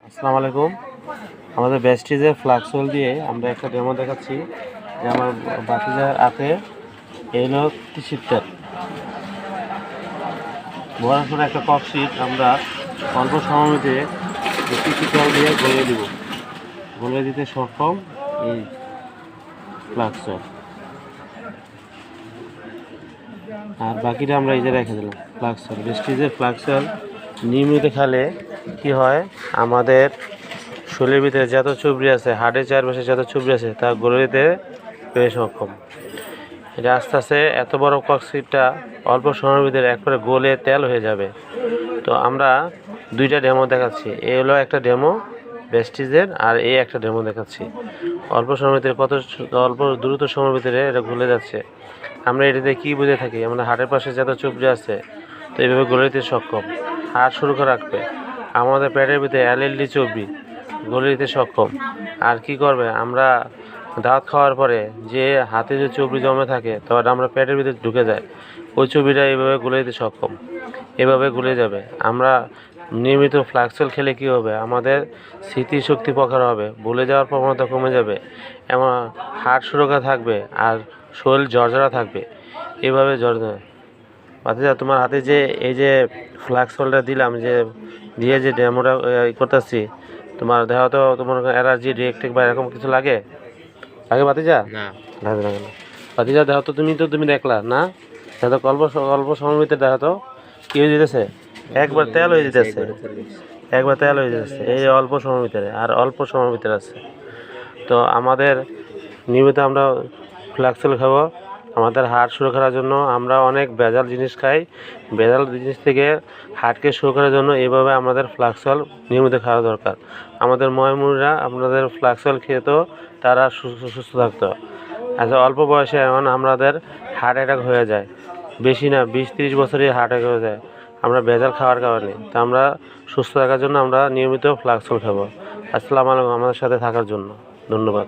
আসসালামু আলাইকুম। আমাদের বেস্টিজের ফ্লাক্সোল দিয়ে আমরা একটা ডেমো দেখাচ্ছি যে আমার বাতিজার হাতে এই হলো টিশিটটা বড় করে একটা ককশিট আমরা অল্প সময়ের মধ্যে টিশিটল দিয়ে গলিয়ে দিব, গলিয়ে দিতে সক্ষম এই ফ্লাক্সোল। আর বাকিটা আমরা এই যে রেখে দিলাম। ফ্লাক্সোল বেস্টিজের ফ্লাক্সোল নিয়মিত খেলে কি হয়, আমাদের শরীরের ভিতরে যত চুবড়ি আছে, হার্টের চারপাশে যত চুবড়ি আছে তা গলে দিতে পেরে সক্ষম। এটা আস্তে আস্তে এত বড় ককশিটটা অল্প সময়ের ভিতরে একবারে গলে তেল হয়ে যাবে। তো আমরা দুইটা ডেমো দেখাচ্ছি, এই হলো একটা ডেমো বেস্টিজের, আর এই একটা ডেমো দেখাচ্ছি। অল্প সময়ের ভিতরে অল্প দ্রুত সময়ের ভিতরে এটা গলে যাচ্ছে। আমরা এটাতে কী বুঝে থাকি, আমরা হার্টের পাশে যত চুবড়ি আছে তো এইভাবে গলে দিতে সক্ষম। হার্ট সুরক্ষা রাখবে, আমাদের পেটের ভিতরে এলএলডি চর্বি গলে দিতে সক্ষম। আর কি করবে, আমরা দাঁত খাওয়ার পরে যে হাতে যে চর্বি জমে থাকে তখন আমরা পেটের ভিতরে ঢুকে যায়, ওই চর্বিটা এইভাবে গলে দিতে সক্ষম, এভাবে গলে যাবে। আমরা নিয়মিত ফ্লাক্সোল খেলে কি হবে, আমাদের স্মৃতিশক্তি প্রখর হবে, ভুলে যাওয়ার প্রবণতা কমে যাবে, এমন হার্ট সুরক্ষা থাকবে আর শরীর ঝরঝরা থাকবে। এভাবে বাতিজা তোমার হাতে যে এই যে ফ্লাক্সোলটা দিলাম, দিয়ে যে ডেমোটা করতেছি, তোমার দেহ তো তোমার অ্যালার্জি রিয়েক্টিভ বা এরকম কিছু লাগে বাতিজা? না লাগে না। বাতিজা দেহ তো তুমি দেখলা না, দেহ তো অল্প সময়ের ভিতরে দেহ তো কি হয়ে যেতেছে, একবার তেল হয়ে যেতেছে, একবার তেল হয়ে যেতেছে এই অল্প সময়ের ভিতরে, আর অল্প সময়ের ভিতরে আছে। তো আমাদের নিয়মিত আমরা ফ্লাক্সোল খাবো। আমাদের হার্ট সুরক্ষার জন্য আমরা অনেক ভেজাল জিনিস খাই, ভেজাল জিনিস থেকে হার্টকে সুরক্ষার জন্য এইভাবে আমাদের ফ্লাক্সোল নিয়মিত খাওয়া দরকার। আমাদের ময়মুররা আপনাদের ফ্লাক্সোল খেত, তারা সুস্থ থাকতো। আচ্ছা, অল্প বয়সে এখন আমাদের হার্ট অ্যাটাক হয়ে যায়, বেশি না 20-30 বছরই হার্ট অ্যাটাক হয়ে যায় আমরা ভেজাল খাওয়ার কারণে। তো আমরা সুস্থ থাকার জন্য আমরা নিয়মিত ফ্লাক্সোল খাবো। আসসালামু আলাইকুম, আমাদের সাথে থাকার জন্য ধন্যবাদ।